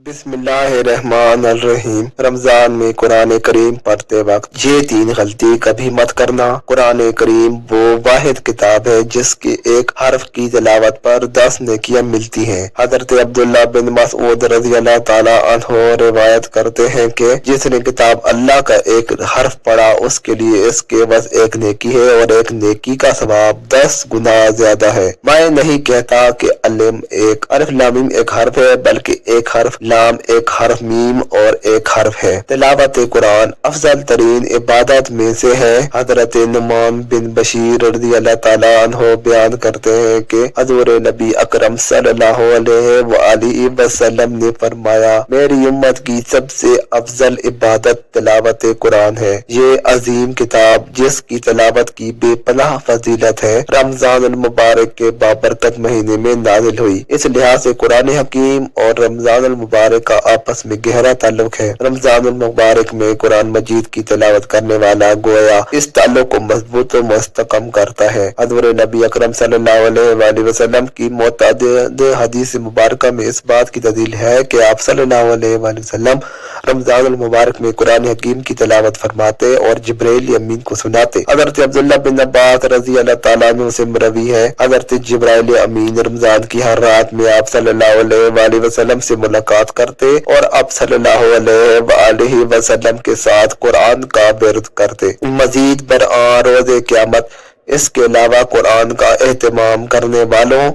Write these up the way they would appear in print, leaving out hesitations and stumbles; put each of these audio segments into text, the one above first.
बिस्मिल्लाहिर्रहमानिर्रहीम। रमजान में कुरान करीम पढ़ते वक्त ये 3 गलती कभी मत करना। कुरान करीम वो वाहिद किताब है जिसके एक हर्फ की तिलावत पर 10 नेकियां मिलती हैं। हजरत अब्दुल्ला बिन मसऊद रज़ी अल्लाह ताला अन्हो रिवायत करते हैं कि जिसने किताब अल्लाह का एक हर्फ पढ़ा उसके लिए इसके बस एक नेकी है और एक नेकी का सवाब 10 गुना ज्यादा है। मैं नहीं कहता कि अलिम एक अलिफ लाम मीम एक हर्फ है, बल्कि एक हर्फ लाम, एक हर्फ मीम और एक हर्फ है। तिलावत कुरान अफजल तरीन इबादत में से है। हजरत नुमान बिन बशीर रज़ी अल्लाह ताला अन्हो बयान करते हैं कि हजूर नबी अकरम सल्लल्लाहु अलैहि वसल्लम ने फरमाया, मेरी उम्मत की सबसे अफजल इबादत तिलावत कुरान है। ये अजीम किताब जिसकी तिलावत की बेपनाह फजीलत है, रमजान मुबारक के बाबरकत महीने में नाजिल हुई। इस लिहाज से कुरान हकीम और रमजान मुबारक का आपस में गहरा ताल्लुक है। रमजान मुबारक में कुरान मजीद की तिलावत करने वाला गोया इस ताल्लुक को मजबूत और मुस्तकम करता है। हज़रत नबी अकरम सल्लल्लाहु अलैहि वसल्लम की मुतअद्दिद हदीस मुबारक में इस बात की दलील है कि आप सल्लल्लाहु अलैहि वसल्लम रमजान मुबारक में कुरान हकीम की तिलावत फरमाते और जिब्राइल अमीन को सुनाते। हज़रत अब्दुल्ला बिन अब्बास रज़ी अल्लाह ताला अन्हु से मरवी है, हज़रत जिब्राइल अमीन रमजान की हर रात में आप सल्लल्लाहु अलैहि वसल्लम से मुलाकात करते और आप सल्लल्लाहु अलैहि वसल्लम के साथ कुरान का विर्द करते। मजीद बरआं रोज़े क़यामत इसके अलावा कुरान का एहतमाम करने वालों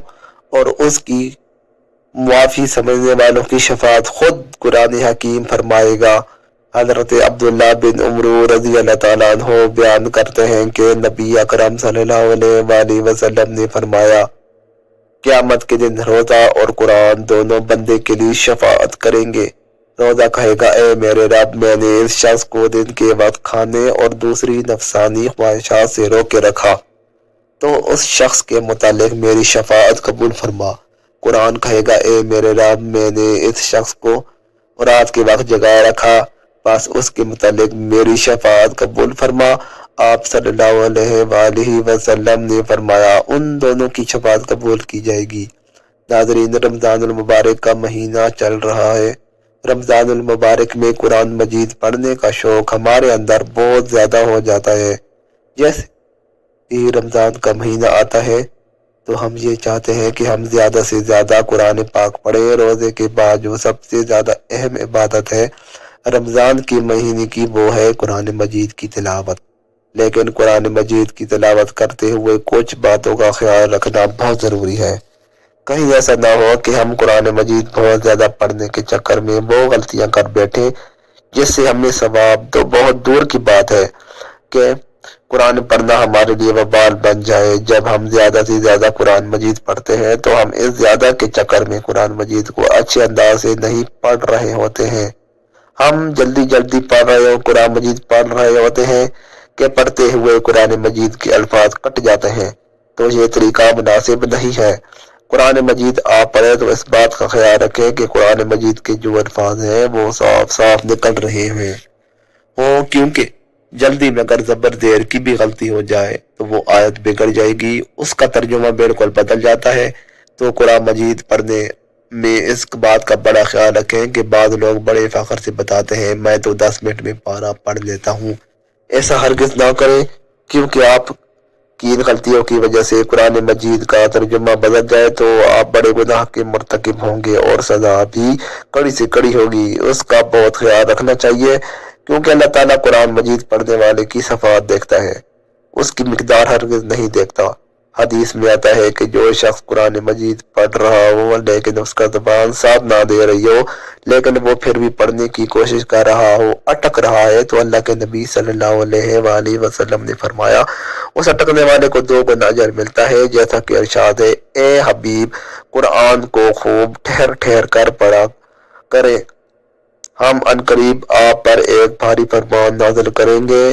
और उसकी मुआफी समझने वालों की शफाअत खुद कुरान हकीम फरमाएगा। हजरत अब्दुल्ला बिन उमरू रज़ी अल्लाह ताला अन्हु बयान करते हैं कि नबी अकरम सल्लल्लाहु अलैहि वसल्लम ने फरमाया, क़यामत के दिन रोजा और कुरान दोनों बंदे के लिए शफाअत करेंगे। रोजा कहेगा, ए मेरे रब, मैंने इस शख्स को दिन के वक्त खाने और दूसरी नफसानी ख्वाहिशात से रोके रखा, तो उस शख्स के मुतालिक मेरी शफाअत कबूल फरमा। कुरान कहेगा, ए मेरे रब, मैंने इस शख्स को रात के वक्त जगाए रखा, बस उसके मुतालिक मेरी शफाअत कबूल फरमा। आप सल्लल्लाहु अलैहि वसल्लम ने फरमाया, उन दोनों की शफाअत कबूल की जाएगी। नाज़रीन, रमजान मुबारक का महीना चल रहा है। रमजान मुबारक में कुरान मजीद पढ़ने का शौक हमारे अंदर बहुत ज्यादा हो जाता है। जैसे ही रमजान का महीना आता है तो हम ये चाहते हैं कि हम ज्यादा से ज्यादा कुरान पाक पढ़े। रोजे के बाद जो सबसे ज्यादा अहम इबादत है रमजान के महीने की, वो है कुरान मजीद की तिलावत। लेकिन कुरान मजीद की तिलावत करते हुए कुछ बातों का ख्याल रखना बहुत ज़रूरी है। कहीं ऐसा ना हो कि हम कुरान मजीद बहुत ज़्यादा पढ़ने के चक्कर में वो गलतियां कर बैठे जिससे हमें सवाब तो बहुत दूर की बात है कि कुरान पढ़ना हमारे लिए वबाल बन जाए। जब हम ज़्यादा से ज़्यादा कुरान मजीद पढ़ते हैं तो हम इस ज़्यादा के चक्कर में कुरान मजीद को अच्छे अंदाज से नहीं पढ़ रहे होते हैं। हम जल्दी जल्दी पढ़ रहे हो कुरान मजीद पढ़ रहे होते हैं कि पढ़ते हुए कुरान मजीद के अल्फाज कट जाते हैं, तो ये तरीका मुनासिब नहीं है। कुरान मजीद आप पढ़े तो इस बात का ख्याल रखें कि कुरान मजीद के जो अल्फाज हैं वो साफ साफ निकल रहे हैं हो, क्योंकि जल्दी में अगर जबर देर की भी गलती हो जाए तो वो आयत बिगड़ जाएगी, उसका तर्जुमा बिल्कुल बदल जाता है। तो कुरान मजीद पढ़ने में इस बात का बड़ा ख्याल रखें कि बाद लोग बड़े फख्र से बताते हैं, मैं तो 10 मिनट में पारा पढ़ लेता हूँ। ऐसा हरगिज ना करें, क्योंकि आप की इन गलतियों की वजह से कुरान मजीद का तर्जुमा बदल जाए तो आप बड़े गुनाह के मुर्तकिब होंगे और सजा भी कड़ी से कड़ी होगी। उसका बहुत ख्याल रखना चाहिए, क्योंकि अल्लाह ताला कुरान मजीद पढ़ने वाले की सफात देखता है, उसकी मिकदार हरगिज नहीं देखता। हदीस में आता है कि जो शख्स कुरान मजीद पढ़ रहा हो लेकिन उसका ज़बान साथ ना दे रही हो, लेकिन वो फिर भी पढ़ने की कोशिश कर रहा हो, अटक रहा है, तो अल्लाह के नबी सल्लल्लाहु अलैहि वसल्लम ने फरमाया, उस अटकने वाले को 2 गुना अजर मिलता है। जैसा कि इरशाद है, ए हबीब, कुरान को खूब ठहर ठहर कर पढ़ा करें, हम अनकरीब आप पर एक भारी फरमान नाज़िल करेंगे।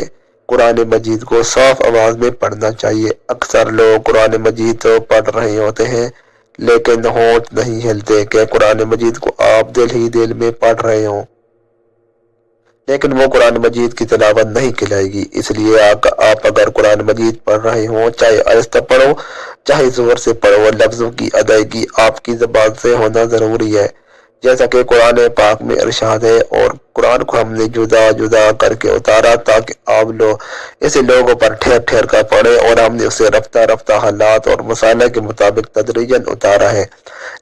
कुरान मजीद को साफ आवाज में पढ़ना चाहिए। अक्सर लोग कुरान मजीद तो पढ़ रहे होते हैं लेकिन होंठ नहीं हिलते कि कुरान मजीद को आप दिल ही दिल में पढ़ रहे हो, लेकिन वो कुरान मजीद की तिलावत नहीं कहलाएगी। इसलिए आप अगर कुरान मजीद पढ़ रहे हो, चाहे आहिस्ता पढ़ो चाहे जोर से पढ़ो, लफ्जों की अदायगी आपकी ज़बान से होना ज़रूरी है। جیسا کہ قرآن پاک میں ارشاد ہے، اور قرآن کو ہم نے جدا جدا کر کے اتارا تاکہ آپ لوگ اسے لوگوں پر ٹھہر ٹھہر کر پڑھے، اور ہم نے اسے رفتہ رفتہ حالات اور مسائل کے مطابق تدریجاً اتارا ہے۔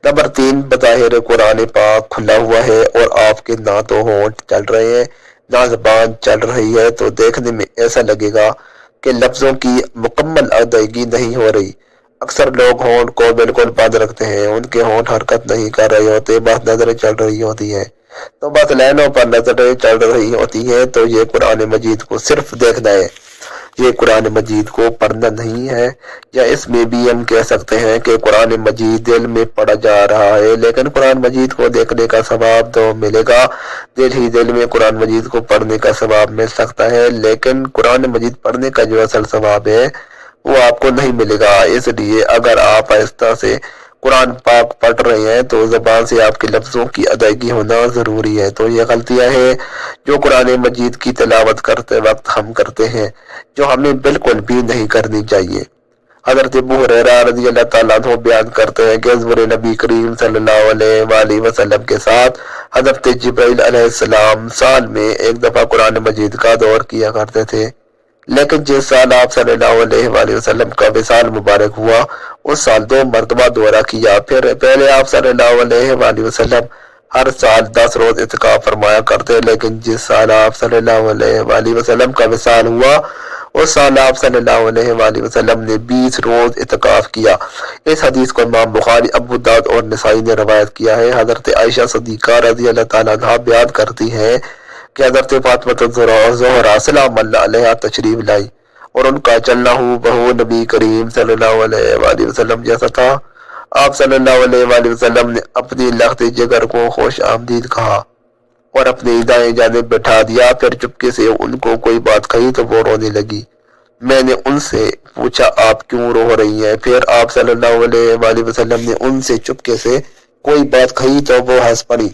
نمبر 3، بظاہر قرآن پاک کھلا ہوا ہے اور آپ کے نہ تو ہونٹ چل رہے ہیں نہ زبان چل رہی ہے، تو دیکھنے میں ایسا لگے گا کہ لفظوں کی مکمل ادائیگی نہیں ہو رہی۔ اکثر لوگ ہونٹ کو بالکل بند رکھتے ہیں، ان کے ہونٹ حرکت نہیں کر رہے ہوتے، بس نظریں چل رہی ہوتی ہیں، تو بس لائنوں پر نظریں چل رہی ہوتی ہیں، تو یہ قرآن مجید کو صرف دیکھنا ہے، یہ قرآن مجید کو پڑھنا نہیں ہے۔ یا اس میں بھی ہم کہہ سکتے ہیں کہ قرآن مجید دل میں پڑھا جا رہا ہے، لیکن قرآن مجید کو دیکھنے کا ثواب تو ملے گا، دل میں قرآن مجید کو پڑھنے کا ثواب مل سکتا ہے، لیکن قرآن مجید پڑھنے کا جو اصل ثواب ہے وہ آپ کو نہیں ملے گا۔ اس لیے اگر آپ آہستہ سے قرآن پاک پڑھ رہے ہیں تو زبان سے آپ کے لفظوں کی ادائیگی ہونا ضروری ہے۔ تو یہ غلطیاں ہیں جو قرآن مجید کی تلاوت کرتے وقت ہم کرتے ہیں، جو ہمیں بالکل بھی نہیں کرنی چاہیے۔ حضرت ابو ہریرہ رضی اللہ تعالیٰ عنہ بیان کرتے ہیں کہ حضور نبی کریم صلی اللہ علیہ وآلہ وسلم کے ساتھ حضرت جبرائیل علیہ السلام سال میں ایک دفعہ قرآن مجید کا دور کیا کرتے تھے، لیکن جس سال آپ صلی اللہ علیہ وآلہ وسلم کا وصال مبارک ہوا اس سال 2 مرتبہ دورہ کیا۔ پھر پہلے آپ صلی اللہ علیہ وآلہ وسلم ہر سال 10 روز اعتکاف فرمایا کرتے، لیکن جس سال آپ صلی اللہ علیہ وآلہ وسلم کا وصال ہوا اس سال آپ صلی اللہ علیہ وآلہ وسلم نے 20 روز اعتکاف کیا۔ اس حدیث کو امام بخاری، ابو داؤد اور نسائی نے روایت کیا ہے۔ حضرت عائشہ صدیقہ رضی اللہ تعالیٰ عنہا بیان کرتی ہیں کہ حضرت فاطمہ الزہرا سلام اللہ علیہا تشریف لائی، اور ان کا چلنا ہو بہو نبی کریم صلی اللہ علیہ وآلہ وسلم جیسا تھا۔ آپ صلی اللہ علیہ وآلہ وسلم نے اپنی لخت جگر کو خوش آمدید کہا اور اپنی دائیں جانب بٹھا دیا، پھر چپکے سے ان کو کوئی بات کہی تو وہ رونے لگی۔ میں نے ان سے پوچھا آپ کیوں رو رہی ہیں؟ پھر آپ صلی اللہ علیہ وآلہ وسلم نے ان سے چپکے سے کوئی بات کہی تو وہ ہنس پڑی۔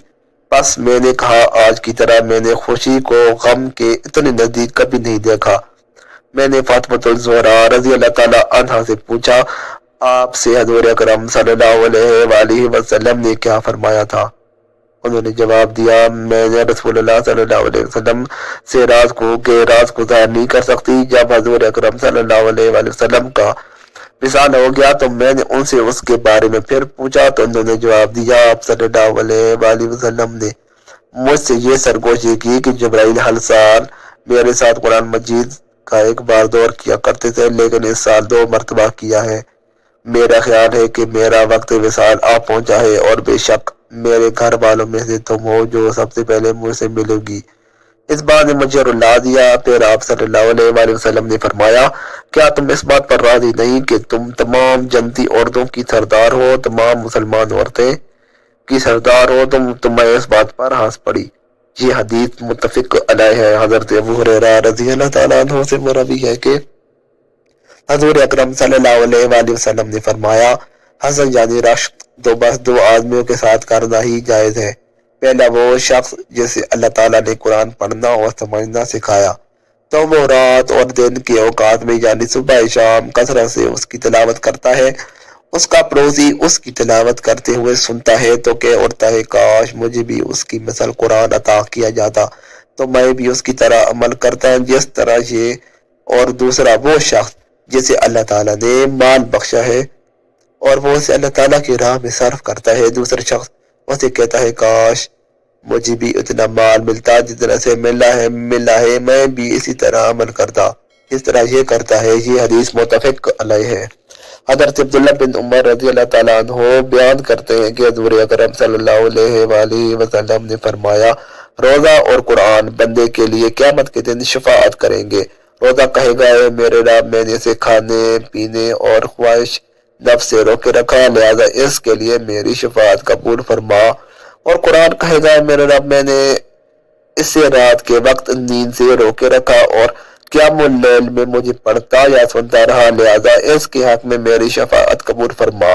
بس میں نے کہا آج کی طرح میں نے خوشی کو غم کے اتنے نزدیک کبھی نہیں دیکھا۔ میں نے فاطمہ الزہرا رضی اللہ تعالیٰ عنہا سے پوچھا آپ سے حضور اکرم صلی اللہ علیہ وآلہ وسلم نے کیا فرمایا تھا؟ انہوں نے جواب دیا میں نے رسول اللہ صلی اللہ علیہ وسلم سے راز کو ظاہر نہیں کر سکتی۔ جب حضور اکرم صلی اللہ علیہ وآلہ وسلم کا وصال ہو گیا تو میں نے ان سے اس کے بارے میں پھر پوچھا تو انہوں نے جواب دیا آپ صلی اللہ علیہ وآلہ وسلم نے مجھ سے یہ سرگوشی کی کہ جبرائیل ہر سال میرے ساتھ قرآن مجید کا ایک بار دور کیا کرتے تھے، لیکن اس سال 2 مرتبہ کیا ہے۔ میرا خیال ہے کہ میرا وقت وصال آ پہنچا ہے، اور بے شک میرے گھر والوں میں سے تم ہو جو سب سے پہلے مجھ سے ملو گی۔ اس بات نے مجھے رلا دیا۔ پھر آپ صلی اللہ علیہ وآلہ وسلم نے فرمایا کیا تم اس بات پر راضی نہیں کہ تم تمام جنتی عورتوں کی سردار ہو، تمام مسلمان عورتیں کی سردار ہو؟ تم اس بات پر ہنس پڑی۔ یہ حدیث متفق علیہ ہے۔ حضرت ابو ہریرہ رضی اللہ تعالیٰ عنہ سے مروی ہے کہ حضور اکرم صلی اللہ علیہ وآلہ وسلم نے فرمایا حسن یعنی رشک بس 2 آدمیوں کے ساتھ کرنا ہی جائز ہے۔ پہلا وہ شخص جسے اللہ تعالیٰ نے قرآن پڑھنا اور سمجھنا سکھایا، تو وہ رات اور دن کے اوقات میں یعنی صبح شام کثرت سے اس کی تلاوت کرتا ہے، اس کا پڑوسی اس کی تلاوت کرتے ہوئے سنتا ہے تو کہہ اٹھتا ہے کاش مجھے بھی اس کی مثل قرآن عطا کیا جاتا تو میں بھی اس کی طرح عمل کرتا جس طرح یہ۔ اور دوسرا وہ شخص جسے اللہ تعالیٰ نے مال بخشا ہے اور وہ اسے اللہ تعالیٰ کی راہ میں صرف کرتا ہے، دوسرا شخص اسے کہتا ہے کاش مجھے بھی اتنا مال ملتا جتنا سے ملا ہے میں بھی اسی طرح عمل کرتا اس طرح یہ کرتا ہے۔ یہ حدیث متفق علیہ ہے۔ حضرت عبداللہ بن عمر رضی اللہ تعالیٰ عنہ بیان کرتے ہیں کہ حضور اکرم صلی اللہ علیہ وآلہ وسلم نے فرمایا روزہ اور قرآن بندے کے لیے قیامت کے دن شفاعت کریں گے۔ روزہ کہے گا اے میرے رب میں نے اسے کھانے پینے اور خواہش نفس سے روکے رکھا، لہذا اس کے لیے میری شفاعت قبول فرما۔ اور قرآن کہے گا میرے رب میں نے اسے رات کے وقت نیند سے روکے رکھا اور قیام اللیل میں مجھے پڑھتا یا سنتا رہا، لہذا اس کے حق میں میری شفاعت قبول فرما۔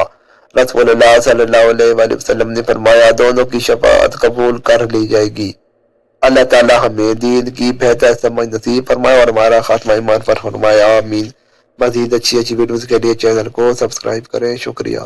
رسول اللہ صلی اللہ علیہ وآلہ وسلم نے فرمایا دونوں کی شفاعت قبول کر لی جائے گی۔ اللہ تعالی ہمیں دین کی بہتر سمجھ نصیب فرمائے اور ہمارا خاتمہ ایمان پر فرمائے، آمین۔ مزید اچھی ویڈیوز کے لیے چینل کو سبسکرائب کریں۔ شکریہ۔